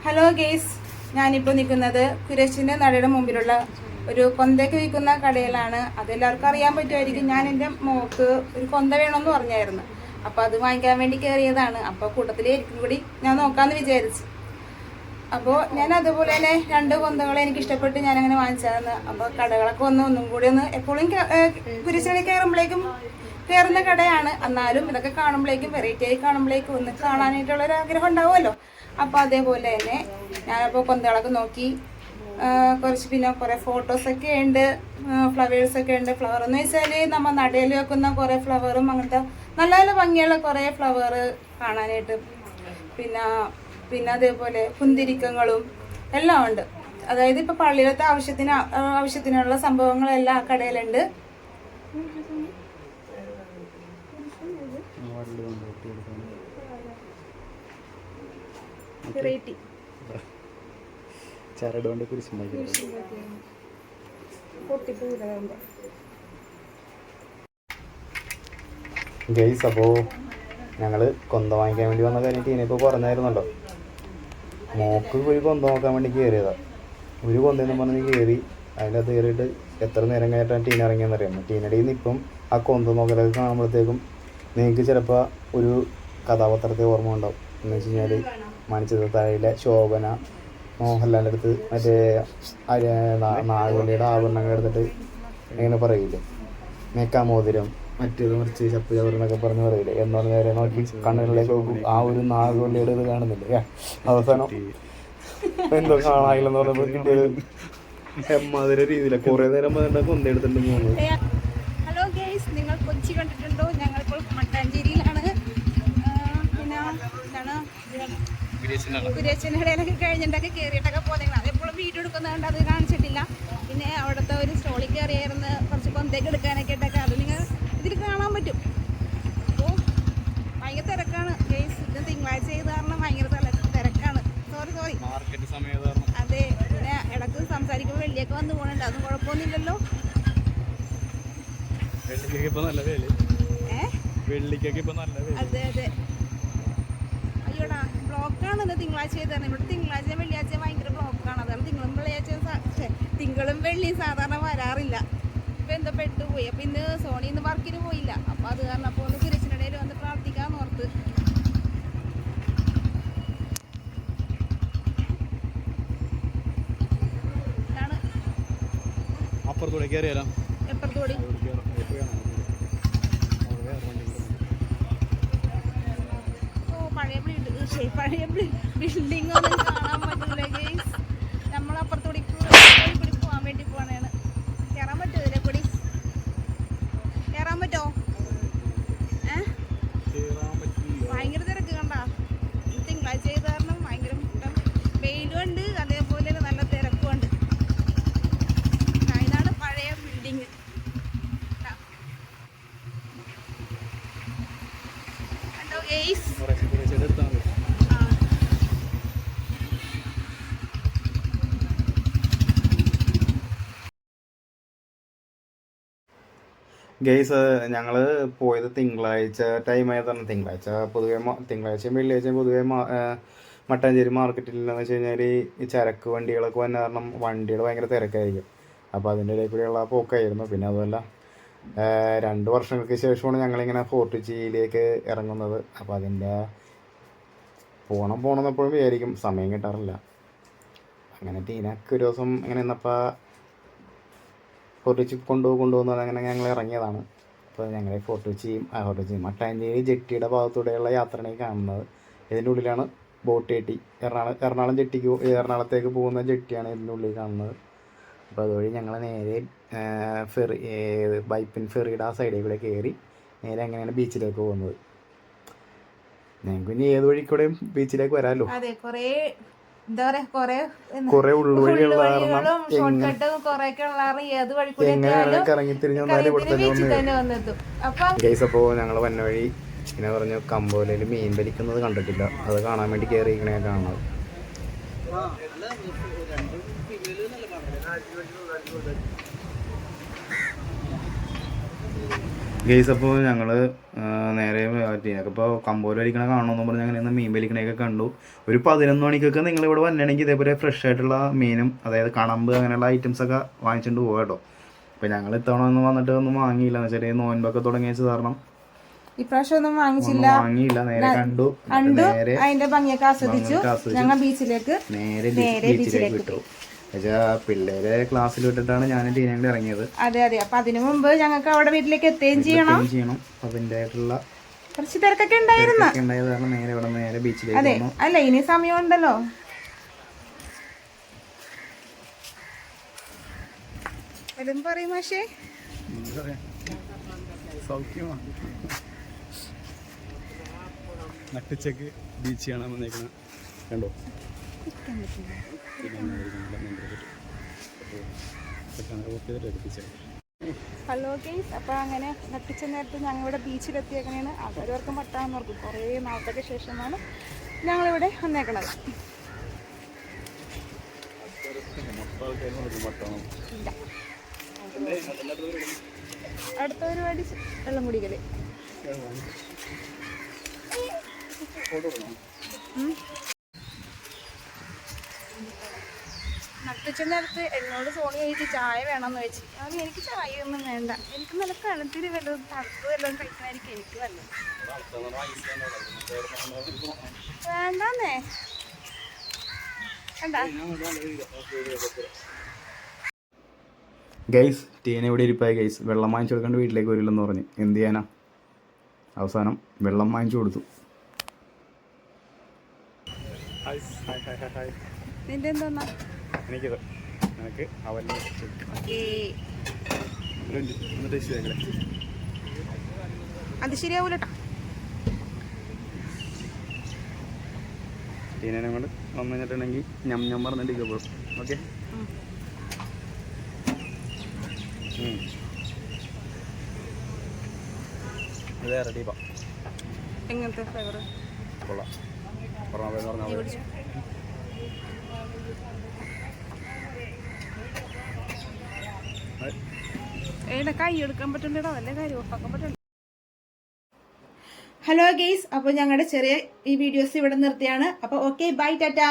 Hello guys, ഞാനിപ്പോൾ നിൽക്കുന്നത് കുരശിൻ്റെ നടയുടെ മുമ്പിലുള്ള ഒരു കൊന്തയ്ക്ക് വിൽക്കുന്ന കടയിലാണ്. അതെല്ലാവർക്കും അറിയാൻ പറ്റുമായിരിക്കും. ഞാൻ എൻ്റെ മോക്ക് ഒരു കൊന്ത വേണമെന്ന് പറഞ്ഞായിരുന്നു. അപ്പോൾ അത് വാങ്ങിക്കാൻ വേണ്ടി കയറിയതാണ്. അപ്പോൾ കൂട്ടത്തിലേക്കും കൂടി ഞാൻ നോക്കാമെന്ന് വിചാരിച്ചു. അപ്പോൾ ഞാൻ അതുപോലെ തന്നെ 2 കൊന്തകൾ എനിക്ക് ഇഷ്ടപ്പെട്ട് ഞാനങ്ങനെ വാങ്ങിച്ചായിരുന്നു. അപ്പോൾ കടകളൊക്കെ ഒന്നും കൂടി എപ്പോഴും കുരിശിനെ കയറുന്ന കടയാണ്. എന്നാലും ഇതൊക്കെ കാണുമ്പോഴേക്കും വെറൈറ്റി ആയി കാണുമ്പോഴേക്കും ഒന്ന് കാണാനായിട്ടുള്ളൊരു ആഗ്രഹം ഉണ്ടാവുമല്ലോ. അപ്പോൾ അതേപോലെ തന്നെ ഞാനപ്പോൾ കൊന്തകളൊക്കെ നോക്കി പിന്നെ കുറേ ഫോട്ടോസൊക്കെ ഉണ്ട്, ഫ്ലവേഴ്സൊക്കെ ഉണ്ട്. ഫ്ലവർ എന്ന് വെച്ചാൽ നമ്മൾ നടയിൽ വെക്കുന്ന കുറേ ഫ്ലവറും അങ്ങനത്തെ നല്ല നല്ല ഭംഗിയുള്ള കുറേ ഫ്ലവർ കാണാനായിട്ട്, പിന്നെ അതേപോലെ കുന്തിരിക്കങ്ങളും എല്ലാം ഉണ്ട്. അതായത് ഇപ്പോൾ പള്ളിയിലത്തെ ആവശ്യത്തിനുള്ള സംഭവങ്ങളെല്ലാം ആ കടയിലുണ്ട്. ചരടുകൊണ്ട് കുരിശുണ്ടാക്കി. ഗൈസ്, അപ്പോൾ ഞങ്ങൾ കൊന്ത വാങ്ങിക്കാൻ വേണ്ടി വന്ന കാര്യം ടീനിപ്പോൾ പറഞ്ഞായിരുന്നല്ലോ. മോക്ക് ഒരു കൊന്ത നോക്കാൻ വേണ്ടി കയറിയതാണ്. ഒരു കൊന്തയെന്ന് പറഞ്ഞ് കയറി അതിനകത്ത് കയറിയിട്ട് എത്ര നേരം കഴിഞ്ഞിട്ടാണ് ടീന ഇറങ്ങിയെന്നറിയാം. ടീനടിയിൽ നിന്ന് ഇപ്പം ആ കൊന്ത നോക്കലൊക്കെ കാണുമ്പോഴത്തേക്കും നിങ്ങൾക്ക് ചിലപ്പോൾ ഒരു കഥാപാത്രത്തെ ഓർമ്മ ഉണ്ടാവും. എന്ന് വെച്ച് കഴിഞ്ഞാൽ മണിച്ചിത്രത്താഴിയിലെ ശോഭന മോഹൻലാലിൻ്റെ അടുത്ത് മറ്റേ നാഗവല്ലിയുടെ ആഭരണങ്ങൾ എടുത്തിട്ട് ഇങ്ങനെ പറയില്ലേ, മേക്കാമോതിരം മറ്റേത് മറിച്ച് ചപ്പ് ചവറെന്നൊക്കെ പറഞ്ഞ് പറയില്ലേ. എന്നോട് നേരെ നോക്കി കണ്ണുകളിലേക്ക് നോക്കും. ആ ഒരു നാഗവല്ലിയുടെ ഇത് കാണുന്നില്ലേ, അവസാനം എന്തോ കാണാനില്ലെന്ന് പറഞ്ഞപ്പോൾ കിട്ടിയത് എമ്മാതിരി രീതിയിലാണ്. കുറേ നേരം കൊന്തെടുത്തിട്ടുണ്ടെന്ന് തോന്നുന്നു. ഹലോ ഗൈസ്, നിങ്ങൾ കൊച്ചി കണ്ടിട്ടുണ്ടോ? ഞങ്ങളിപ്പോൾ മട്ടാഞ്ചേരിയിലാണ്. കുരിയച്ചൻ്റെ ഇടയിലൊക്കെ കഴിഞ്ഞിട്ടൊക്കെ കയറിയിട്ടൊക്കെ പോകുന്നതാണ്. അതെപ്പോഴും വീഡിയോ എടുക്കുന്നതുകൊണ്ട് അത് കാണിച്ചിട്ടില്ല. പിന്നെ അവിടുത്തെ ഒരു സ്റ്റോളിൽ കയറിയായിരുന്നു കുറച്ച് കൊന്തയൊക്കെ എടുക്കാനൊക്കെ ഇട്ടൊക്കെ അത് നിങ്ങൾ ഇതിൽ കാണാൻ പറ്റും. അപ്പോൾ ഭയങ്കര തിരക്കാണ് ഗൈസ്. ഇത് തിങ്കളാഴ്ച ചെയ്ത് കാരണം ഭയങ്കര തിരക്കാണ്. സോറി അതെ. പിന്നെ ഇടയ്ക്ക് സംസാരിക്കുമ്പോൾ വെള്ളിയൊക്കെ വന്ന് പോകുന്നുണ്ട്. അതും കുഴപ്പമൊന്നുമില്ലല്ലോ. അതെ അതെ. അയ്യോടാ, ബ്ലോക്കാണ് ഇന്ന് തിങ്കളാഴ്ച ചെയ്തത്. ഇവിടെ തിങ്കളാഴ്ച വെള്ളിയാഴ്ച ഭയങ്കര ബ്ലോക്കാണ്. അതാണ് തിങ്കളും വെള്ളിയും സാധാരണ വരാറില്ല. ഇപ്പം എന്തോ പെട്ടുപോയി. അപ്പം ഇന്ന് സോണി ഇന്ന് വർക്കിന് പോയില്ല. അപ്പോൾ അത് കാരണം അപ്പോൾ ഒന്ന് കുരിശിനിടയിൽ വന്ന് പ്രാർത്ഥിക്കാമെന്ന് ഓർത്ത്. അപ്പുറത്തൂടെ കയറിയാലോ? എപ്പുറത്തൂടി? പഴയ ബിൽഡിംഗ് ഒന്നും കാണാൻ പറ്റില്ല ഗൈസ്. നമ്മളപ്പുറത്തൂടി പോകാൻ വേണ്ടി പോകണേണ്. കയറാൻ പറ്റുമോ ഇതിലെ കൂടി? കയറാൻ പറ്റുമോ? ഭയങ്കര തിരക്ക് കണ്ടാ. തിങ്കളാഴ്ച ചെയ്ത് കാരണം ഭയങ്കര വെയിലും ഉണ്ട്, അതേപോലെ നല്ല തിരക്കും ഉണ്ട്. ഇതാണ് പഴയ ബിൽഡിങ്. കണ്ടോ ഗൈസ്? ഗൈസ്, ഞങ്ങൾ പോയത് തിങ്കളാഴ്ച ടൈമായതാണ്. തിങ്കളാഴ്ചയും വെള്ളിയാഴ്ചയും പൊതുവേ മട്ടാഞ്ചേരി മാർക്കറ്റിൽ എന്ന് വെച്ച് കഴിഞ്ഞാൽ ഈ ചരക്ക് വണ്ടികളൊക്കെ വന്ന കാരണം വണ്ടികൾ ഭയങ്കര തിരക്കായിരിക്കും. അപ്പോൾ അതിൻ്റെ ഇടയിൽ കൂടെയുള്ള പോക്കായിരുന്നു. പിന്നെ അതുമല്ല 2 വർഷങ്ങൾക്ക് ശേഷമാണ് ഞങ്ങളിങ്ങനെ ഫോർട്ട് കൊച്ചിയിലേക്ക് ഇറങ്ങുന്നത്. അപ്പോൾ അതിൻ്റെ പോകണമെന്നപ്പോഴും വിചാരിക്കും, സമയം കിട്ടാറില്ല. അങ്ങനെ ടീനക്ക് ഒരു ദിവസം ഇങ്ങനെ നിന്നപ്പോൾ ഫോർട്ട് കൊച്ചി കൊണ്ടുപോകുന്ന അങ്ങനെ ഞങ്ങൾ ഇറങ്ങിയതാണ്. അപ്പോൾ ഞങ്ങൾ ഫോർട്ട് കൊച്ചി മട്ടാഞ്ചേരി ജെട്ടിയുടെ ഭാഗത്തൂടെയുള്ള യാത്രയാണ് കാണുന്നത്. ഇതിൻ്റെ ഉള്ളിലാണ് ബോട്ട് ജെട്ടി, എറണാകുളത്തേക്ക് പോകുന്ന ജെട്ടിയാണ് ഇതിൻ്റെ ഉള്ളിൽ കാണുന്നത്. അപ്പോൾ അതുവഴി ഞങ്ങൾ നേരെ ബൈപ്പിൻ ഫെറിയുടെ ആ സൈഡിൽ കൂടെ കയറി നേരെ അങ്ങനെയാണ് ബീച്ചിലേക്ക് പോകുന്നത്. ഞങ്ങൾക്ക് ഇനി ഏത് വഴിക്കൂടെയും ബീച്ചിലേക്ക് വരാമല്ലോ. കുറെ ഉള്ളുവഴിയുള്ള ഗൈസ്. അപ്പോൾ ഞങ്ങൾ വന്ന വഴി ഇങ്ങനെ പറഞ്ഞു കമ്പോലയിൽ മീൻ വലിക്കുന്നത് കണ്ടിട്ടില്ല, അത് കാണാൻ വേണ്ടി കയറി ഇങ്ങനെ കാണുന്നത്. ഗെയ്സ് അപ്പോൾ ഞങ്ങൾ നേരെ ഇപ്പോൾ കമ്പോല അടിക്കണ കാണണമെന്ന് പറഞ്ഞ് അങ്ങനെ ഇന്ന് മീൻ വലിക്കണയൊക്കെ കണ്ടു. ഒരു 11 മണിക്കൊക്കെ നിങ്ങളിവിടെ വന്നിട്ടുണ്ടെങ്കിൽ ഇതേപോലെ ഫ്രഷ് ആയിട്ടുള്ള മീനും അതായത് കണമ്പ് അങ്ങനെയുള്ള ഐറ്റംസൊക്കെ വാങ്ങിച്ചുകൊണ്ട് പോകാം കേട്ടോ. അപ്പോൾ ഞങ്ങൾ ഇത്തവണ ഒന്നും വന്നിട്ട് ഒന്നും വാങ്ങിയില്ല എന്ന് വെച്ചാൽ നോൻപൊക്കെ തുടങ്ങിയത് കാരണം ഇപ്രാവശ്യം ഒന്നും വാങ്ങിയില്ല. നേരെ കണ്ടു, നേരെ അതിന്റെ ഭംഗിയൊക്കെ ആസ്വദിച്ചു. ഞങ്ങൾ ബീച്ചിലേക്ക് നേരെ ബീച്ചിലേക്ക് വിട്ടു. പിള്ളേരെ ക്ലാസ്സിൽ വിട്ടിട്ടാണ് ഞാൻ ടീനയും കൂടെ ഇറങ്ങിയത്. അതെ അതെ. അപ്പൊ അതിനു മുമ്പ് ഞങ്ങൾക്ക് അവിടെ വീട്ടിലേക്ക് എത്തുകയും ചെയ്യണം. അതിൻ്റെതായിട്ടുള്ള കുറച്ച് തിരക്കൊക്കെ ഉണ്ടായിരുന്നു. ഉണ്ടായത് കാരണം നേരെ ബീച്ചിലേക്ക്. അതെ അല്ല, ഇനി സമയമുണ്ടല്ലോ. എല്ലാം പറയും മാഷേ. സൗഖ്യമാണ്. നട്ടുച്ചക്ക് ബീച്ച് കാണാൻ വന്നേക്കണം. കണ്ടോ? ഹലോ ഗെയ്സ്, അപ്പോൾ അങ്ങനെ നട്ടിച്ച നേരത്ത് ഞങ്ങളിവിടെ ബീച്ചിലെത്തിയേക്കണേന്ന് അവരവർക്ക് മട്ടാന്ന് ഓർക്കും. കുറേ നാളത്തേക്ക് ശേഷമാണ് ഞങ്ങളിവിടെ വന്നേക്കണത്. ഇല്ല, അടുത്ത പരിപാടി വെള്ളം കുടിക്കല്. നട്ടിച്ച നേരത്ത് എന്നോട് സോണി കഴിച്ച് ചായ വേണമെന്ന് വെച്ച്. അത് എനിക്ക് ചായ ഒന്നും വേണ്ട, എനിക്ക് നല്ല കണത്തിന് വല്ലതും തണുപ്പ് വല്ലതും കഴിക്കണമായിരിക്കും എനിക്ക് വല്ലതും. വേണ്ടേ വേണ്ട. ഗൈസ് ടീന ഇവിടെ ഇരിപ്പായി. ഗൈസ് വെള്ളം വാങ്ങിച്ചു കൊടുക്കേണ്ട വീട്ടിലേക്ക് വരില്ലെന്ന് പറഞ്ഞ് എന്ത് ചെയ്യാനാ, അവസാനം വെള്ളം വാങ്ങിച്ചു കൊടുത്തു. നിന്റെ എന്താ എനിക്കത് എനിക്ക് അവൻ്റെ അത് ശരിയാവൂലട്ടാ. ടീനനെ കൊണ്ട് വന്നു കഴിഞ്ഞിട്ടുണ്ടെങ്കിൽ ഞാൻ പറഞ്ഞിട്ടിരിക്കുമ്പോൾ ഓക്കെ. വേറെ ഡീപ്പാ എങ്ങനത്തെ ഫ്ലേവർ കൊള്ളാം. പറഞ്ഞാൽ കൈ എടുക്കാൻ പറ്റുന്നുണ്ടോ? നല്ല കാര്യം ഒട്ടാക്കാൻ പറ്റുന്നുണ്ട്. ഹലോ ഗെയ്സ്, അപ്പോൾ ഞങ്ങളുടെ ചെറിയ ഈ വീഡിയോസ് ഇവിടെ നിർത്തിയാണ്. അപ്പോൾ ഓക്കെ, ബൈ, ടാറ്റാ.